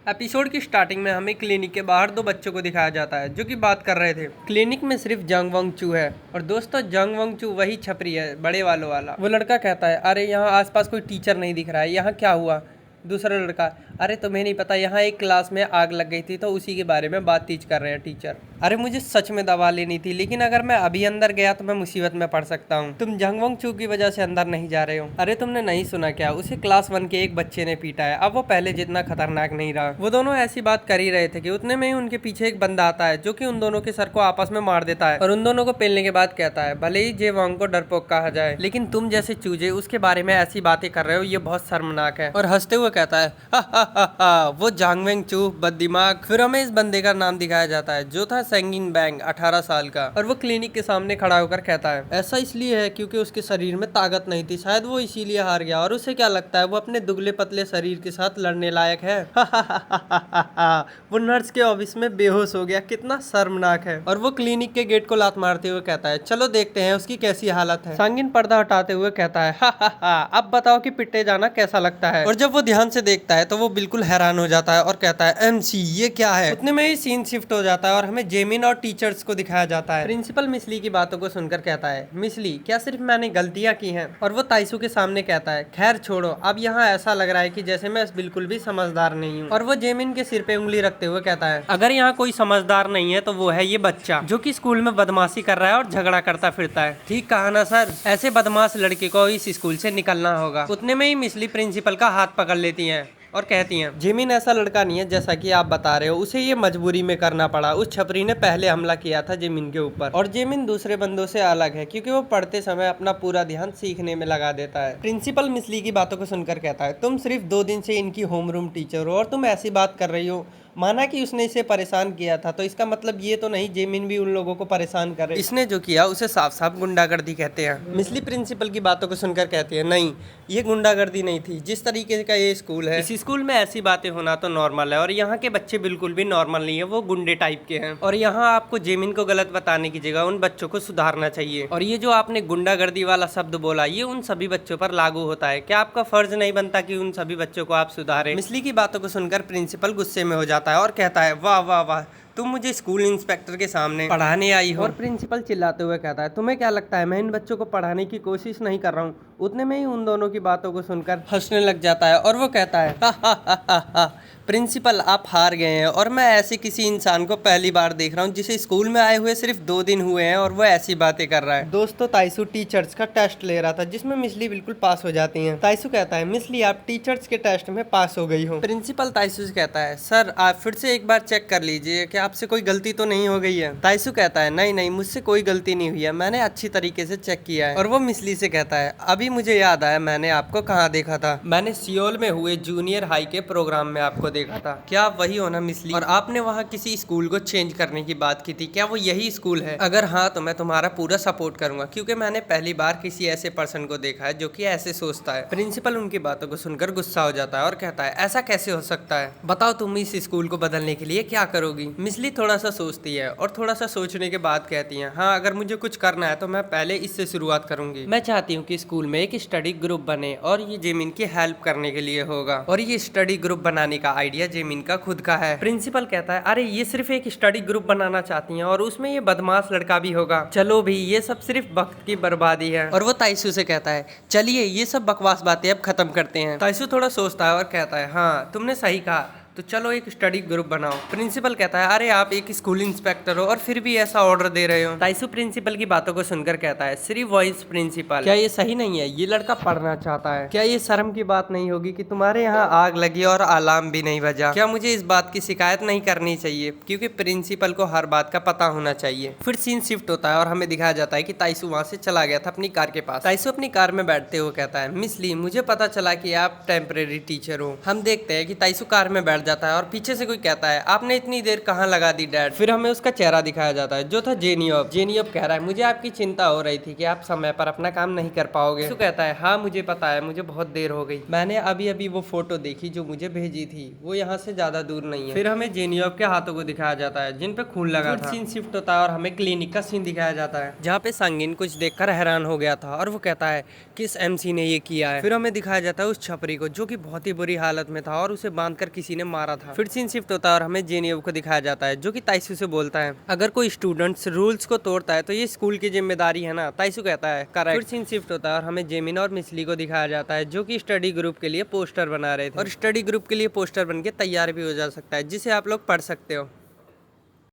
Episode की starting में हमें क्लिनिक के बाहर दो बच्चों को दिखाया जाता है जो कि बात कर रहे थे। क्लिनिक में सिर्फ जंग वंग चू है और दोस्तों जंग वंग चू वही छपरी है बड़े वालों वाला। वो लड़का कहता है अरे यहाँ आसपास कोई टीचर नहीं दिख रहा है, यहाँ क्या हुआ। दूसरा लड़का अरे तुम्हें नहीं पता यहाँ एक क्लास में आग लग गई थी तो उसी के बारे में बातचीत कर रहे हैं टीचर। अरे मुझे सच में दवा लेनी थी लेकिन अगर मैं अभी अंदर गया तो मैं मुसीबत में पड़ सकता हूँ। तुम जंगवंग चू की वजह से अंदर नहीं जा रहे हो। अरे तुमने नहीं सुना क्या, उसे क्लास 1 के एक बच्चे ने पीटा है, अब वो पहले जितना खतरनाक नहीं रहा। वो दोनों ऐसी बात कर ही रहे थे कि उतने में ही उनके पीछे एक बंदा आता है जो कि उन दोनों के सर को आपस में मार देता है और उन दोनों को पेलने के बाद कहता है भले ही जेवांग को डरपोक कहा जाए लेकिन तुम जैसे चूजे उसके बारे में ऐसी बातें कर रहे हो, ये बहुत शर्मनाक है। और हंसते हुए कहता है हा वो जांगवेंग चू बददिमाग। फिर हमें इस बंदे का नाम दिखाया जाता है जो था सेंगिन बैंग 18 साल का, और वो क्लिनिक के सामने खड़ा होकर कहता है ऐसा इसलिए है क्योंकि उसके शरीर में ताकत नहीं थी, शायद वो इसीलिए हार गया। और उसे क्या लगता है वो अपने दुबले पतले शरीर के साथ लड़ने लायक है। वो नर्स के ऑफिस में बेहोश हो गया, कितना शर्मनाक है। और वो क्लिनिक के गेट को लात मारते हुए कहता है चलो देखते हैं उसकी कैसी हालत है। सांगिन पर्दा हटाते हुए कहता है अब बताओ कि पिटे जाना कैसा लगता है। और जब वो ध्यान से देखता है तो वो बिल्कुल हैरान हो जाता है और कहता है एमसी ये क्या है। उतने में ही सीन शिफ्ट हो जाता है और हमें जेमिन और टीचर्स को दिखाया जाता है। प्रिंसिपल मिसली की बातों को सुनकर कहता है मिसली क्या सिर्फ मैंने गलतियां की हैं। और वो ताइसू के सामने कहता है खैर छोड़ो, अब यहाँ ऐसा लग रहा है कि जैसे मैं बिल्कुल भी समझदार नहीं हूँ। और वो जेमिन के सिर पे उंगली रखते हुए कहता है अगर यहाँ कोई समझदार नहीं है तो वो है ये बच्चा जो कि स्कूल में बदमाशी कर रहा है और झगड़ा करता फिरता है। ठीक कहा ना सर, ऐसे बदमाश लड़के को इस स्कूल से निकलना होगा। उतने में ही मिसली प्रिंसिपल का हाथ पकड़ लेती है और कहती हैं जेमिन ऐसा लड़का नहीं है जैसा कि आप बता रहे हो, उसे ये मजबूरी में करना पड़ा। उस छपरी ने पहले हमला किया था जेमिन के ऊपर और जेमिन दूसरे बंदों से अलग है क्योंकि वो पढ़ते समय अपना पूरा ध्यान सीखने में लगा देता है। प्रिंसिपल मिसली की बातों को सुनकर कहता है तुम सिर्फ 2 दिन से इनकी होमरूम टीचर हो और तुम ऐसी बात कर रही हो। माना कि उसने इसे परेशान किया था तो इसका मतलब ये तो नहीं जेमिन भी उन लोगों को परेशान करे। इसने जो किया उसे साफ साफ गुंडागर्दी कहते हैं। मिसली प्रिंसिपल की बातों को सुनकर कहती है नहीं ये गुंडागर्दी नहीं थी, जिस तरीके का ये स्कूल है, इस स्कूल में ऐसी बातें होना तो नॉर्मल है और यहाँ के बच्चे बिल्कुल भी नॉर्मल नहीं है, वो गुंडे टाइप के हैं। और यहाँ आपको जेमिन को गलत बताने की जगह उन बच्चों को सुधारना चाहिए। और ये जो आपने गुंडागर्दी वाला शब्द बोला ये उन सभी बच्चों पर लागू होता है, क्या आपका फर्ज नहीं बनता कि उन सभी बच्चों को आप सुधारें। मिसली की बातों को सुनकर प्रिंसिपल गुस्से में हो जाता है और कहता है वाह वाह वाह तुम मुझे स्कूल इंस्पेक्टर के सामने पढ़ाने आई हो। और प्रिंसिपल चिल्लाते हुए कहता है तुम्हें क्या लगता है मैं इन बच्चों को पढ़ाने की कोशिश नहीं कर रहा हूँ। उतने में ही उन दोनों की बातों को सुनकर हंसने लग जाता है और वो कहता है प्रिंसिपल आप हार गए हैं और मैं ऐसे किसी इंसान को पहली बार देख रहा हूँ जिसे स्कूल में आए हुए सिर्फ 2 दिन हुए हैं और वो ऐसी बातें कर रहा है। दोस्तों ताइसू टीचर्स का टेस्ट ले रहा था जिसमें मिसली बिल्कुल पास हो जाती हैं। ताइसू कहता है मिसली आप टीचर्स के टेस्ट में पास हो गई हो। प्रिंसिपल ताइसू से कहता है सर आप फिर से एक बार चेक कर लीजिए कि आपसे कोई गलती तो नहीं हो गई है। ताइसू कहता है नहीं नहीं मुझसे कोई गलती नहीं हुई है, मैंने अच्छी तरीके से चेक किया है। और वो मिसली से कहता है अभी मुझे याद आया मैंने आपको कहाँ देखा था, मैंने सियोल में हुए जूनियर हाई के प्रोग्राम में आपको देखा था। क्या आप वही हो ना मिसली? और आपने वहाँ किसी स्कूल को चेंज करने की बात की थी, क्या वो यही स्कूल है? अगर हाँ तो मैं तुम्हारा पूरा सपोर्ट करूंगा क्योंकि मैंने पहली बार किसी ऐसे पर्सन को देखा है जो कि ऐसे सोचता है। प्रिंसिपल उनकी बातों को सुनकर गुस्सा हो जाता है और कहता है ऐसा कैसे हो सकता है, बताओ तुम इस स्कूल को बदलने के लिए क्या करोगी। मिसली थोड़ा सा सोचती है और थोड़ा सा सोचने के बाद कहती है हाँ अगर मुझे कुछ करना है तो मैं पहले इससे शुरुआत करूंगी। मैं चाहती हूँ कि स्कूल में एक स्टडी ग्रुप बने और ये जेमिन की हेल्प करने के लिए होगा। और ये स्टडी ग्रुप बनाने का आइडिया जेमिन का खुद का है। प्रिंसिपल कहता है अरे ये सिर्फ एक स्टडी ग्रुप बनाना चाहती हैं और उसमें ये बदमाश लड़का भी होगा। चलो भी ये सब सिर्फ वक्त की बर्बादी है। और वो ताइसू से कहता है चलिए ये सब बकवास बातें अब खत्म करते हैं। ताइसू थोड़ा सोचता है और कहता है हाँ तुमने सही कहा, तो चलो एक स्टडी ग्रुप बनाओ। प्रिंसिपल कहता है अरे आप एक स्कूल इंस्पेक्टर हो और फिर भी ऐसा ऑर्डर दे रहे हो। ताइसू प्रिंसिपल की बातों को सुनकर कहता है सिर्फ वॉइस प्रिंसिपल, क्या ये सही नहीं है? ये लड़का पढ़ना चाहता है, क्या ये शर्म की बात नहीं होगी कि तुम्हारे यहाँ आग लगी और अलार्म भी नहीं बजा? क्या मुझे इस बात की शिकायत नहीं करनी चाहिए? क्योंकि प्रिंसिपल को हर बात का पता होना चाहिए। फिर सीन शिफ्ट होता है और हमें दिखाया जाता है कि ताइसू वहाँ से चला गया था अपनी कार के पास। ताइसू अपनी कार में बैठते हुए कहता है मिसली मुझे पता चला कि आप टेम्परेरी टीचर हो। हम देखते हैं कि ताइसू कार में बैठ जाता है और पीछे से कोई कहता है आपने इतनी देर कहाँ लगा दी डैड। फिर हमें उसका चेहरा दिखाया जाता है जो था जेनियोब। जेनियोब कह रहा है मुझे आपकी चिंता हो रही थी कि आप समय पर अपना काम नहीं कर पाओगे। तो कहता है हाँ मुझे पता है, मुझे बहुत देर हो गई, मैंने अभी अभी वो फोटो देखी जो मुझे भेजी थी, वो यहाँ से ज्यादा दूर नहीं है। फिर हमें जेनियोब के हाथों को दिखाया जाता है जिन पे खून लगा था। सीन शिफ्ट होता है और हमें क्लिनिक का सीन दिखाया जाता है जहाँ पे सांगिन कुछ देखकर हैरान हो गया था और वो कहता है किस एमसी ने ये किया है। फिर हमें दिखाया जाता है उस छपरी को जो कि बहुत ही बुरी हालत में था और उसे बांधकर किसी ने मारा था। फिर सीन शिफ्ट होता है और हमें जेनियोब को दिखाया जाता है जो कि ताइसू से बोलता है अगर कोई स्टूडेंट्स रूल्स को तोड़ता है तो ये स्कूल की जिम्मेदारी है ना। ताइसू कहता है करेक्ट। फिर सीन शिफ्ट होता है और हमें जेमिन और मिसली को दिखाया जाता है जो कि स्टडी ग्रुप के लिए पोस्टर बना रहे थे और स्टडी ग्रुप के लिए पोस्टर बन के तैयार भी हो जा सकता है जिसे आप लोग पढ़ सकते हो।